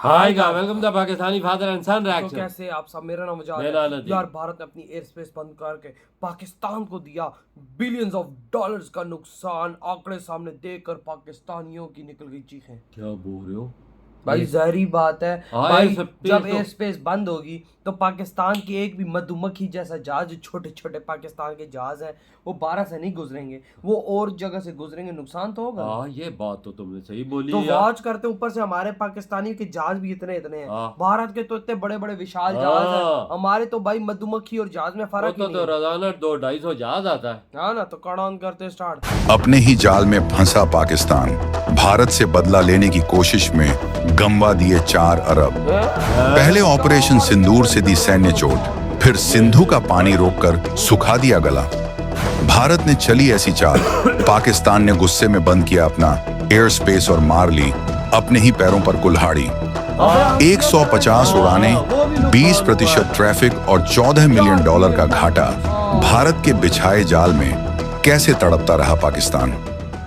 हाय का welcome to Pakistani father and son तो reaction. कैसे आप सब, मेरा नाम मुजाहिद मेरा है। नदीम। यार भारत ने अपनी एयर स्पेस बंद करके पाकिस्तान को दिया बिलियंस ऑफ डॉलर्स का नुकसान। आंकड़े सामने देखकर पाकिस्तानियों की निकल गई चीखें। क्या बोल रहे हो भाई जहरी बात है हाँ, भाई। एयर स्पेस जब तो- एयर स्पेस बंद होगी तो पाकिस्तान की एक भी मधुमक्खी जैसा जहाज, जो छोटे छोटे पाकिस्तान के जहाज है, वो 12 से नहीं गुजरेंगे, वो और जगह से गुजरेंगे। नुकसान तो होगा। हाँ, ये बात तो तुमने सही बोली तो यार। वॉच करते ऊपर से हमारे पाकिस्तानी के जहाज भी इतने इतने हैं। हाँ। भारत के तो इतने बड़े बड़े विशाल जहाज हैं, हाँ। हमारे तो भाई मधुमक्खी और जहाज में वो फर्क ही तो नहीं है। रोजाना 200-250 जहाज आता है। हाँ ना, तो कड़ान करते स्टार्ट। अपने ही जाल में फंसा पाकिस्तान भारत से बदला लेने की कोशिश में गंवा दिए 4 अरब। पहले ऑपरेशन सिंदूर से दी सैन्य चोट, फिर सिंधु का पानी रोककर सुखा दिया गला। भारत ने चली ऐसी चाल, पाकिस्तान ने गुस्से में बंद किया अपना एयर स्पेस और मार ली अपने ही पैरों पर कुल्हाड़ी। 150 उड़ानें, 20% ट्रैफिक और $14 मिलियन का घाटा। भारत के बिछाए जाल में कैसे तड़पता रहा पाकिस्तान।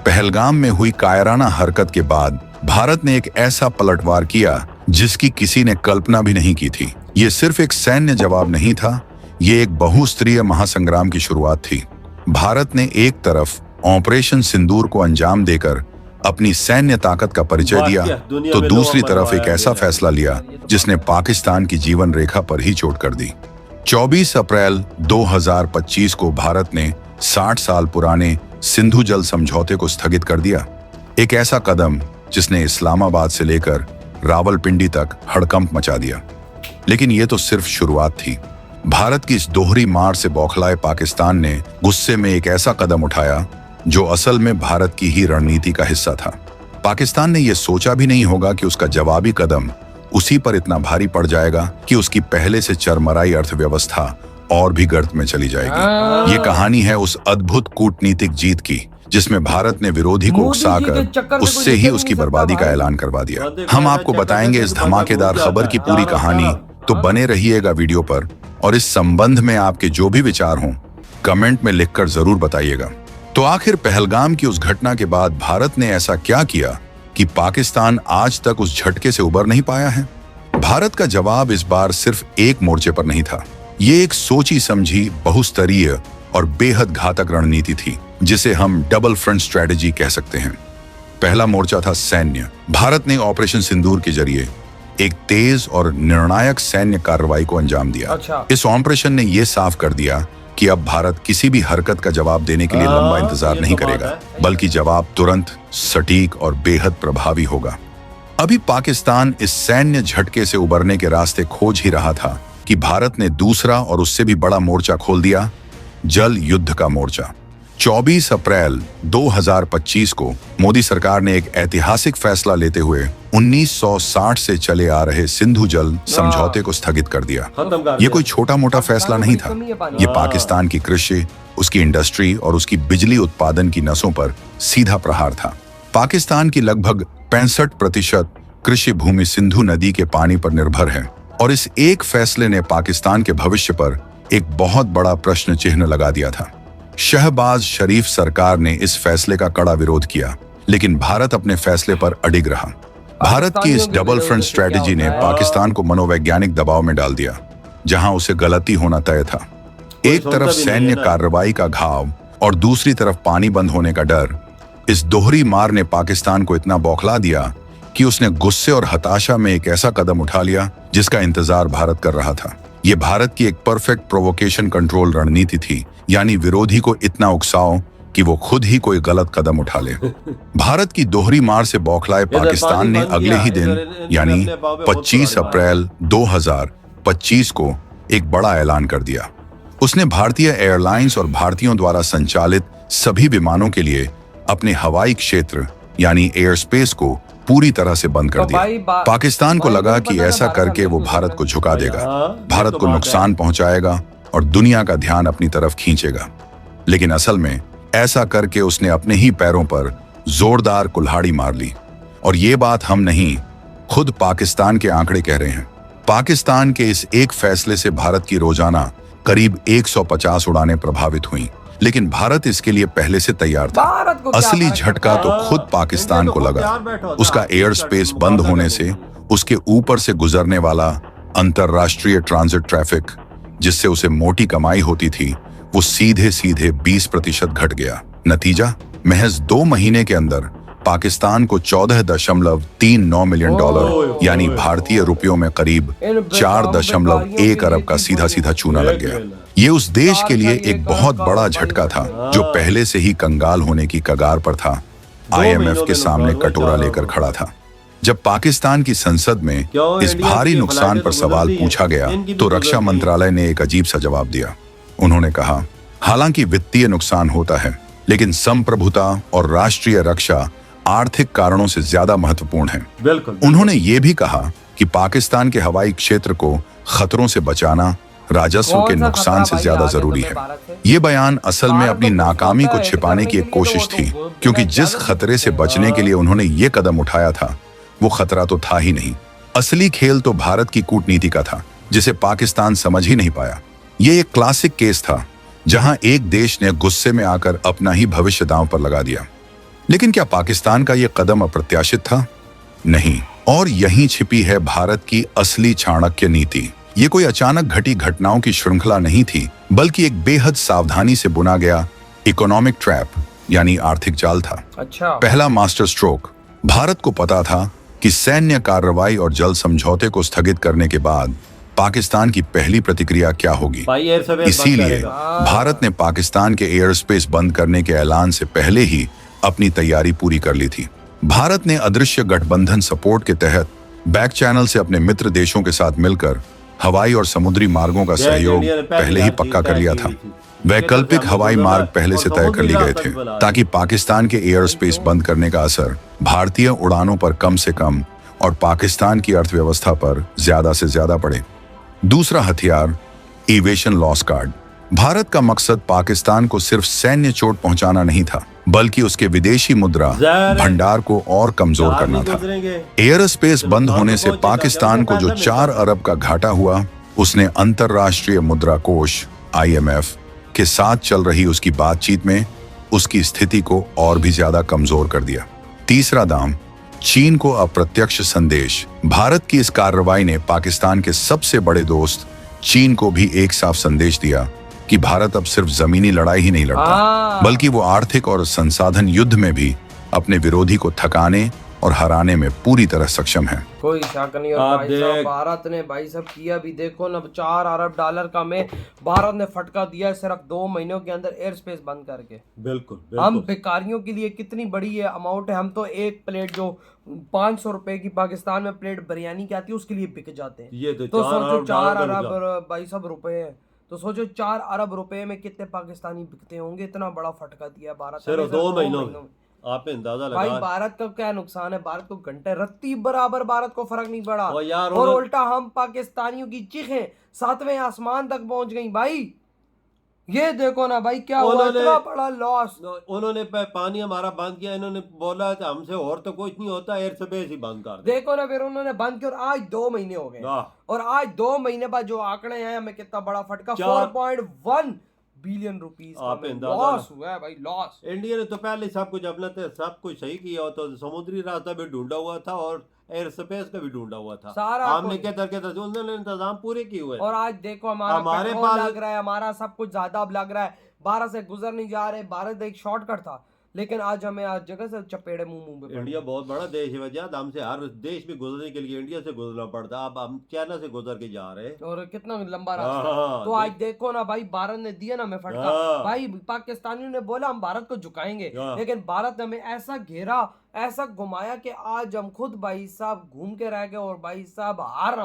पहलगाम में हुई कायराना हरकत के बाद भारत ने एक ऐसा पलटवार किया जिसकी किसी ने कल्पना भी नहीं की थी। ये सिर्फ एक सैन्य जवाब नहीं था, ये एक बहुस्तरीय महासंग्राम की शुरुआत थी। भारत ने एक तरफ ऑपरेशन सिंदूर को अंजाम देकर अपनी सैन्य ताकत का परिचय दिया, तो दूसरी तरफ एक ऐसा फैसला लिया जिसने पाकिस्तान की जीवन रेखा पर ही चोट कर दी। 24 अप्रैल 2025 को भारत ने 60 साल पुराने सिंधु जल समझौते को स्थगित कर दिया। एक ऐसा कदम जिसने इस्लामाबाद से लेकर रावलपिंडी तक हड़कंप मचा दिया। लेकिन यह तो सिर्फ शुरुआत थी। भारत की इस दोहरी मार से बौखलाए पाकिस्तान ने गुस्से में एक ऐसा कदम उठाया जो असल में भारत की ही रणनीति का हिस्सा था। पाकिस्तान ने यह सोचा भी नहीं होगा कि उसका जवाबी कदम उसी पर इतना भारी पड़ जाएगा कि उसकी पहले से चरमराई अर्थव्यवस्था और भी गर्त में चली जाएगी। ये कहानी है उस अद्भुत कूटनीतिक जीत की जिसमें भारत ने विरोधी को उकसाकर उससे ही उसकी बर्बादी का ऐलान करवा दिया। हम आपको बताएंगे इस धमाकेदार खबर की पूरी कहानी, तो बने रहिएगा वीडियो पर। और इस संबंध में आपके जो भी विचार हों कमेंट में लिखकर जरूर बताइएगा। तो आखिर पहलगाम की उस घटना के बाद भारत ने ऐसा क्या किया कि पाकिस्तान आज तक उस झटके से उबर नहीं पाया है? भारत का जवाब इस बार सिर्फ एक मोर्चे पर नहीं था। ये एक सोची समझी बहुस्तरीय और बेहद घातक रणनीति थी जिसे हम डबल फ्रंट स्ट्रेटजी कह सकते हैं। पहला मोर्चा था सैन्य। भारत ने ऑपरेशन सिंदूर के जरिए एक तेज और निर्णायक सैन्य कार्रवाई को अंजाम दिया। इस ऑपरेशन ने यह साफ कर दिया कि अब भारत किसी भी हरकत का जवाब देने के लिए लंबा इंतजार नहीं करेगा, बल्कि जवाब तुरंत, सटीक और बेहद प्रभावी होगा। अभी पाकिस्तान इस सैन्य झटके से उबरने के रास्ते खोज ही रहा था कि भारत ने दूसरा और उससे भी बड़ा मोर्चा खोल दिया, जल युद्ध का मोर्चा। 24 अप्रैल 2025 को मोदी सरकार ने एक ऐतिहासिक फैसला लेते हुए 1960 से चले आ रहे सिंधु जल समझौते को स्थगित कर दिया। ये कोई छोटा मोटा फैसला नहीं था। ये पाकिस्तान की कृषि, उसकी इंडस्ट्री और उसकी बिजली उत्पादन की नसों पर सीधा प्रहार था। पाकिस्तान की लगभग 65% कृषि भूमि सिंधु नदी के पानी पर निर्भर है, और इस एक फैसले ने पाकिस्तान के भविष्य पर एक बहुत बड़ा प्रश्न चिन्ह लगा दिया था। शहबाज शरीफ सरकार ने इस फैसले का कड़ा विरोध किया, लेकिन भारत अपने फैसले पर अडिग रहा। भारत की इस डबल फ्रंट स्ट्रेटजी ने पाकिस्तान को मनोवैज्ञानिक दबाव में डाल दिया, जहां उसे गलती होना तय था। एक तरफ सैन्य कार्रवाई का घाव और दूसरी तरफ पानी बंद होने का डर। इस दोहरी मार ने पाकिस्तान को इतना बौखला दिया कि उसने गुस्से और हताशा में एक ऐसा कदम उठा लिया जिसका इंतजार भारत कर रहा था। ये भारत की एक परफेक्ट प्रोवोकेशन कंट्रोल रणनीति थी, यानी विरोधी को इतना उकसाओ कि वो खुद ही कोई गलत कदम उठा ले। भारत की दोहरी मार से बौखलाए पाकिस्तान ने अगले ही दिन यानी 25 अप्रैल 2025 को एक बड़ा ऐलान कर दिया। उसने भारतीय एयरलाइंस और भारतीयों द्वारा संचालित सभी विमानों के लिए अपने हवाई क्षेत्र यानी एयर स्पेस को पूरी तरह से बंद कर दिया। पाकिस्तान को लगा कि ऐसा करके वो भारत को झुका देगा, भारत को नुकसान पहुंचाएगा और दुनिया का ध्यान अपनी तरफ खींचेगा। लेकिन असल में ऐसा करके उसने अपने ही पैरों पर जोरदार कुल्हाड़ी मार ली। और ये बात हम नहीं, खुद पाकिस्तान के आंकड़े कह रहे हैं। पाकिस्तान के इस एक फैसले से भारत की रोजाना करीब 150 उड़ानें प्रभावित हुईं, लेकिन भारत इसके लिए पहले से तैयार था। असली झटका तो खुद पाकिस्तान को लगा। उसका एयर स्पेस बंद होने से उसके ऊपर से गुजरने वाला अंतरराष्ट्रीय ट्रांजिट ट्रैफिक, जिससे उसे मोटी कमाई होती थी, वो सीधे सीधे 20% घट गया। नतीजा, महज 2 महीने के अंदर पाकिस्तान को $14.39 मिलियन यानी भारतीय रुपयों में करीब 4.1 अरब का सीधा सीधा चूना लग गया। ये उस देश के लिए एक बहुत बड़ा झटका था जो पहले से ही कंगाल होने की कगार पर था। IMF के सामने कटोरा लेकर खड़ा था। जब पाकिस्तान की संसद में इस भारी नुकसान पर सवाल पूछा गया तो रक्षा मंत्रालय ने एक अजीब सा जवाब दिया। उन्होंने कहा, हालांकि वित्तीय नुकसान होता है, लेकिन संप्रभुता और राष्ट्रीय रक्षा आर्थिक कारणों से ज्यादा महत्वपूर्ण है। बिल्कुल। उन्होंने ये भी कहा कि पाकिस्तान के हवाई क्षेत्र को खतरों से बचाना राजस्व के नुकसान से ज्यादा जरूरी है। ये बयान असल में अपनी नाकामी को छिपाने की एक कोशिश थी, क्योंकि जिस खतरे से बचने के लिए उन्होंने ये कदम उठाया था वो खतरा तो था ही नहीं। असली खेल तो भारत की कूटनीति का था, जिसे पाकिस्तान समझ ही नहीं पाया। ये एक क्लासिक केस था जहां एक देश ने गुस्से में आकर अपना ही भविष्य दांव पर लगा दिया। लेकिन क्या पाकिस्तान का यह कदम अप्रत्याशित था? नहीं। और यहीं छिपी है भारत की असली चाणक्य नीति। ये कोई अचानक घटी घटनाओं की श्रृंखला नहीं थी, बल्कि एक बेहद सावधानी से बुना गया इकोनॉमिक ट्रैप यानी आर्थिक जाल था। अच्छा। पहला मास्टर स्ट्रोक। भारत को पता था कि सैन्य कार्रवाई और जल समझौते को स्थगित करने के बाद पाकिस्तान की पहली प्रतिक्रिया क्या होगी। इसीलिए भारत ने पाकिस्तान के एयर स्पेस बंद करने के ऐलान से पहले ही अपनी तैयारी पूरी कर ली थी। भारत ने अदृश्य गठबंधन सपोर्ट के तहत बैक चैनल से अपने मित्र देशों के साथ मिलकर हवाई और समुद्री मार्गों का सहयोग पहले ही पक्का कर लिया था। वैकल्पिक हवाई मार्ग पहले से तय कर लिए गए थे ताकि पाकिस्तान के एयर स्पेस बंद करने का असर भारतीय उड़ानों पर कम से कम और पाकिस्तान की अर्थव्यवस्था पर ज्यादा से ज्यादा पड़े। दूसरा हथियार, एविएशन लॉस कार्ड। भारत का मकसद पाकिस्तान को सिर्फ सैन्य चोट पहुंचाना नहीं था, बल्कि उसके विदेशी मुद्रा भंडार को और कमजोर करना था। एयर स्पेस बंद होने से पाकिस्तान को जो 4 अरब का घाटा हुआ, उसने अंतरराष्ट्रीय मुद्रा कोष IMF के साथ चल रही उसकी बातचीत में उसकी स्थिति को और भी ज्यादा कमजोर कर दिया। तीसरा दाम, चीन को अप्रत्यक्ष संदेश। भारत की इस कार्रवाई ने पाकिस्तान के सबसे बड़े दोस्त चीन को भी एक साफ संदेश दिया कि भारत अब सिर्फ जमीनी लड़ाई ही नहीं लड़ता, बल्कि वो आर्थिक और संसाधन युद्ध में भी अपने विरोधी को थकाने और हराने में पूरी तरह सक्षम है। कोई शक नहीं। और भाई साहब भारत ने भाई साहब किया भी देखो ना, $4 अरब का में भारत ने फटका दिया है सिर्फ 2 महीनों के अंदर एयर स्पेस बंद करके। बिल्कुल। हम बेकारियों के लिए कितनी बड़ी है अमाउंट है। हम तो एक प्लेट जो 500 रुपए की पाकिस्तान में प्लेट बिरयानी की आती है उसके लिए बिक जाते हैं। ये तो सोचो 4 अरब भाई साहब रुपए है, तो सोचो 4 अरब रुपए में कितने पाकिस्तानी बिकते होंगे। इतना बड़ा फटका दिया भारत सिर्फ 2 महीनों में। आप अंदाजा लगा। भाई भारत का क्या नुकसान है, भारत को घंटे रत्ती बराबर भारत को फर्क नहीं पड़ा यार और उल्टा हम पाकिस्तानियों की चीखें 7वें आसमान तक पहुंच गई। भाई ये देखो ना भाई क्या हुआ, इतना बड़ा लॉस। उन्होंने पानी हमारा बंद किया, इन्होंने बोला हमसे और तो कुछ नहीं होता, एयर स्पेस ही बंद कर दे। देखो ना, फिर उन्होंने बंद किया और आज 2 महीने हो गए और आज 2 महीने बाद जो आंकड़े हैं हमें कितना बड़ा फटका, 4.1 बिलियन रुपीस लॉस हुआ है भाई, लॉस। इंडिया ने तो पहले सब कुछ अपना सब कुछ सही किया, तो समुद्री रास्ता भी ढूंढा हुआ था और एयर स्पेस का भी ढूंढा हुआ था। सारा हमने क्या उन्होंने इंतजाम पूरे किए हुए। और आज देखो हमारे पास लग रहा है, हमारा सब कुछ ज्यादा अब लग रहा है, भारत से गुजर नहीं जा रहे। भारत एक शॉर्टकट था, लेकिन आज हमें आज जगह से चपेड़े मुंह पे। इंडिया बहुत बड़ा देश है वजह, हमसे हर देश में गुजरने के लिए इंडिया से गुजरना पड़ता। अब हम चाइना से गुजर के जा रहे हैं और कितना लंबा रास्ता। तो आज देखो ना भाई, भारत ने दिया ना हमें फटका। भाई पाकिस्तानियों ने बोला हम भारत को झुकाएंगे, लेकिन भारत ने हमें ऐसा घेरा, ऐसा घुमाया कि आज हम खुद भाई साहब घूम के रह गए और भाई साहब हार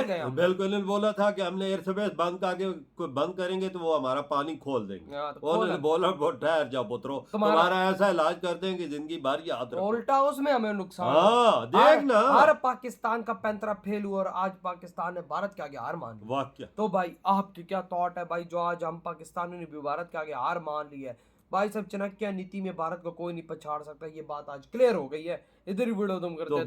गए। बिल्कुल, इन्होंने बोला था कि हमने एयर स्पेस बंद करके बंद करेंगे तो वो हमारा पानी खोल देंगे। उन्होंने बोला ठहर जाओ पुत्रो, तुम्हारा ऐसा इलाज करते हैं कि जिंदगी भर याद रखो। उल्टा उसमें हमें नुकसान। देख ना, हर पाकिस्तान का पैंतरा फेल हुआ और आज पाकिस्तान ने भारत के आगे हार मान ली। वाकया। तो भाई आपकी क्या थॉट है भाई, जो आज हम पाकिस्तानियों ने भी भारत के आगे हार मान ली है। भाई सब चाणक्य नीति में भारत को कोई नहीं पछाड़ सकता, ये बात आज क्लियर हो गई है। इधर ही वीडियो तुम करते हैं।